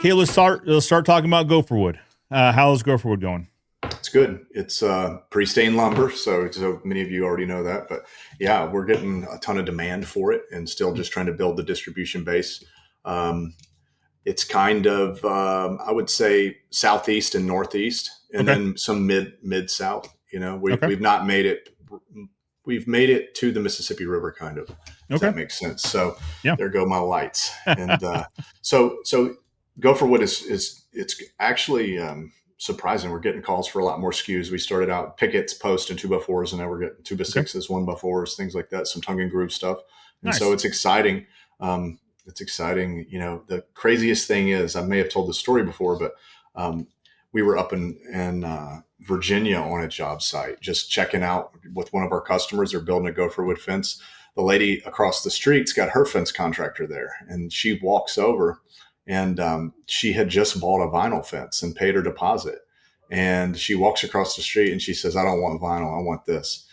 Okay, let's start talking about Gopherwood. How's Gopherwood going? It's good. It's pre-stained lumber, so many of you already know that. But yeah, we're getting a ton of demand for it, and still just trying to build the distribution base. Um, it's kind of I would say southeast and northeast, and Okay. then some mid south. Okay. We've not made it. We've made it to the Mississippi River, kind of, if Okay. that makes sense. So Yeah. there go my lights, and so Gopherwood is it's actually surprising. We're getting calls for a lot more SKUs. We started out pickets, post, and 2x4s, and now we're getting 2x6s, 1x4s, things like that, some tongue and groove stuff. And so Nice. it's exciting. It's exciting. The craziest thing is, I may have told the story before, but we were up in Virginia on a job site, just checking out with one of our customers. They're building a Gopherwood fence. The lady across the street's got her fence contractor there, and she walks over, and she had just bought a vinyl fence and paid her deposit. And she walks across the street and she says, "I don't want vinyl. I want this."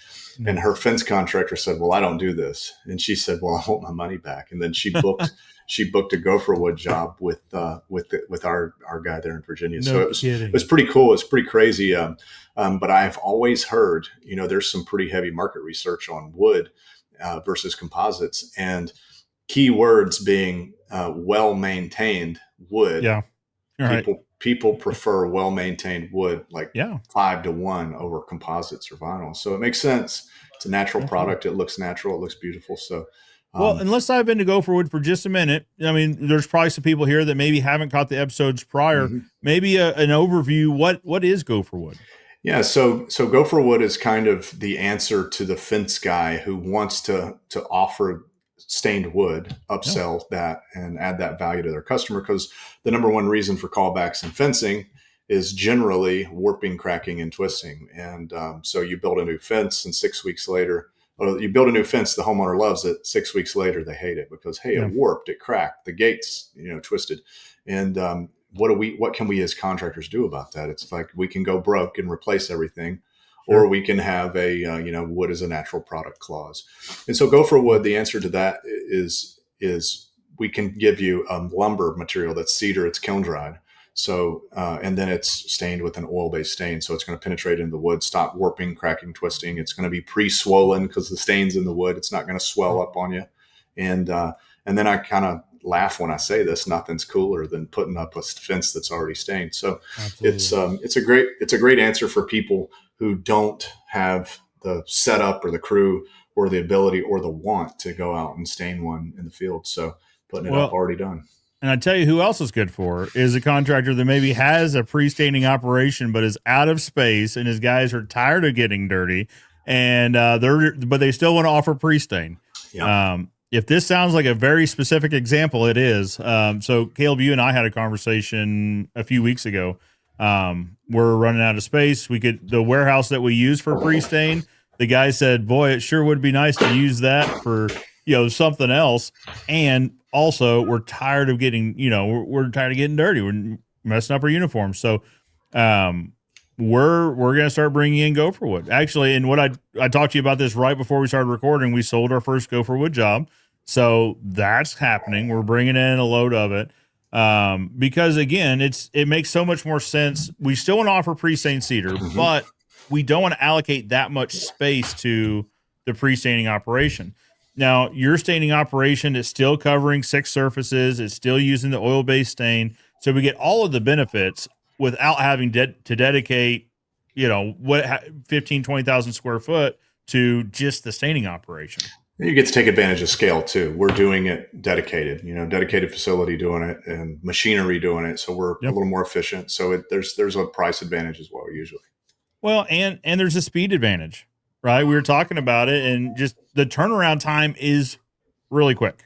And her fence contractor said, "Well, I don't do this." And she said, "Well, I want my money back." And then she booked a Gopherwood job with our guy there in Virginia. So No it kidding. was pretty cool. It's pretty crazy. But I've always heard, there's some pretty heavy market research on wood versus composites, and key words being well-maintained wood. Yeah. All right. People prefer well-maintained wood, like Yeah. 5-to-1 over composites or vinyl. So it makes sense. It's a natural product. It looks natural. It looks beautiful. So, Well, and let's dive into Gopherwood for just a minute. I mean, there's probably some people here that maybe haven't caught the episodes prior. mhm. Maybe an overview. What is Gopherwood? Yeah, so Gopherwood is kind of the answer to the fence guy who wants to offer stained wood, upsell that, and add that value to their customer. Because the number one reason for callbacks in fencing is generally warping, cracking, and twisting. And so you build a new fence, and 6 weeks later, or you build a new fence, the homeowner loves it. 6 weeks later, they hate it because, hey, Yeah. it warped, it cracked, the gates, twisted. And what can we as contractors do about that? It's like we can go broke and replace everything, Sure. or we can have a wood is a natural product clause. And so Gopherwood, the answer to that is we can give you lumber material that's cedar, it's kiln-dried. So and then it's stained with an oil-based stain, so it's going to penetrate into the wood, stop warping, cracking, twisting. It's going to be pre-swollen because the stain's in the wood. It's not going to swell up on you. And then I kind of laugh when I say this. Nothing's cooler than putting up a fence that's already stained. So Absolutely. it's a great answer for people who don't have the setup or the crew or the ability or the want to go out and stain one in the field. So putting it up Well, already done. and I tell you who else is good for is a contractor that maybe has a pre-staining operation but is out of space, and his guys are tired of getting dirty, and but they still want to offer pre-stain. Yeah. If this sounds like a very specific example, it is. So Caleb, you and I had a conversation a few weeks ago. We're running out of space. The warehouse that we use for pre-stain, the guy said, "Boy, it sure would be nice to use that for, something else." And also we're tired of getting, we're tired of getting dirty. We're messing up our uniforms. So, we're going to start bringing in Gopherwood actually. And what I talked to you about this right before we started recording, we sold our first Gopherwood job. So that's happening. We're bringing in a load of it. Because again, it makes so much more sense. We still want to offer pre-stained cedar, but we don't want to allocate that much space to the pre-staining operation. Now, your staining operation is still covering 6 surfaces. It's still using the oil-based stain. So we get all of the benefits without having to dedicate, 20,000 square foot to just the staining operation. You get to take advantage of scale too. We're doing it dedicated, dedicated facility doing it and machinery doing it. So we're a little more efficient. So there's a price advantage as well, usually. Well, and there's a speed advantage, right? We were talking about it, and just the turnaround time is really quick.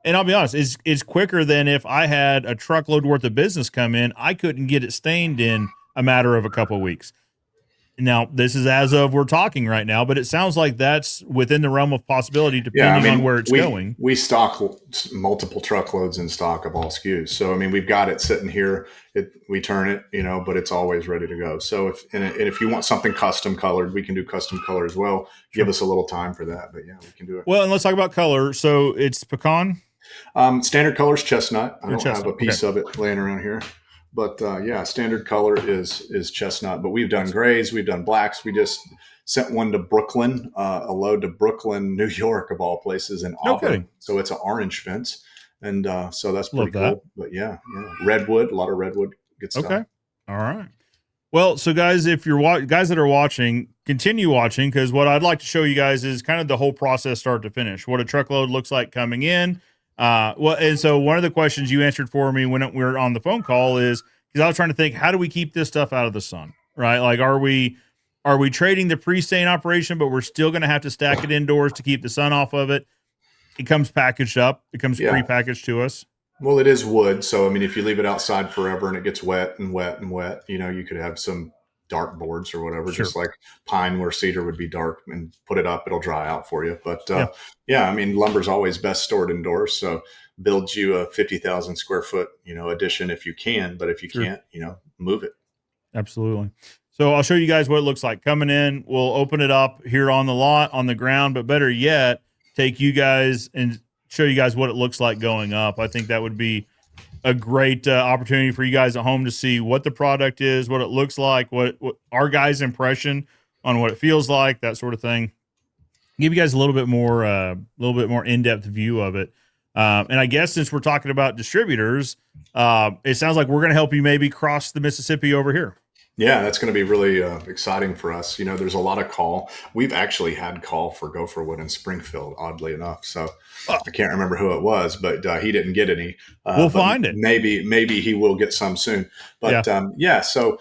And I'll be honest, it's quicker than if I had a truckload worth of business come in. I couldn't get it stained in a matter of a couple of weeks. Now, this is as of we're talking right now, but it sounds like that's within the realm of possibility depending on where it's going. We stock multiple truckloads in stock of all SKUs. So, we've got it sitting here. We turn it, but it's always ready to go. So if you want something custom colored, we can do custom color as well. Give us a little time for that, but yeah, we can do it. Well, and let's talk about color. So it's pecan. Standard color is chestnut. I Or don't have a chestnut? Okay. piece of it laying around here, but yeah, standard color is chestnut. But we've done grays, we've done blacks. We just sent one to Brooklyn, a load to Brooklyn, New York, of all places, in No Auburn. kidding. So it's an orange fence, and so that's Love pretty that. cool. But yeah, redwood, a lot of redwood, good stuff. Okay. All right. Well, so guys, if you're guys that are watching, continue watching, because what I'd like to show you guys is kind of the whole process, start to finish, what a truckload looks like coming in. And so one of the questions you answered for me when we were on the phone call is, because I was trying to think, how do we keep this stuff out of the sun, right? Like, are we trading the pre-stain operation, but we're still going to have to stack it indoors to keep the sun off of it? It comes packaged up. It comes pre-packaged to us. Well, it is wood. So, I mean, if you leave it outside forever and it gets wet and wet and wet, you could have some dark boards or whatever, just like pine where cedar would be dark, and put it up, it'll dry out for you. But I mean, lumber's always best stored indoors. So build you a 50,000 square foot, addition if you can, but if you can't, move it. Absolutely. So I'll show you guys what it looks like coming in. We'll open it up here on the lot, on the ground, but better yet, take you guys and show you guys what it looks like going up. I think that would be a great opportunity for you guys at home to see what the product is, what it looks like, what our guys' impression on what it feels like, that sort of thing. Give you guys a little bit more in-depth view of it. And I guess since we're talking about distributors, it sounds like we're going to help you maybe cross the Mississippi over here. Yeah, that's going to be really exciting for us. There's a lot of call. We've actually had call for Gopherwood in Springfield, oddly enough. So I can't remember who it was, but he didn't get any. We'll find it. Maybe he will get some soon. But so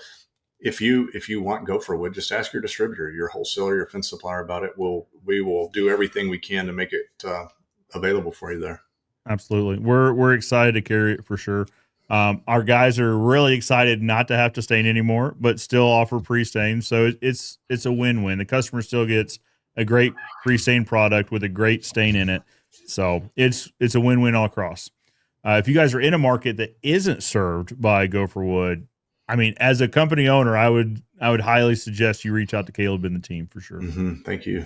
if you want Gopherwood, just ask your distributor, your wholesaler, your fence supplier about it. We will do everything we can to make it available for you there. Absolutely. We're excited to carry it for sure. Our guys are really excited not to have to stain anymore, but still offer pre-stain. So it's a win-win. The customer still gets a great pre-stain product with a great stain in it. So it's a win-win all across. If you guys are in a market that isn't served by Gopherwood, I mean, as a company owner, I would highly suggest you reach out to Caleb and the team for sure. Mm-hmm. Thank you.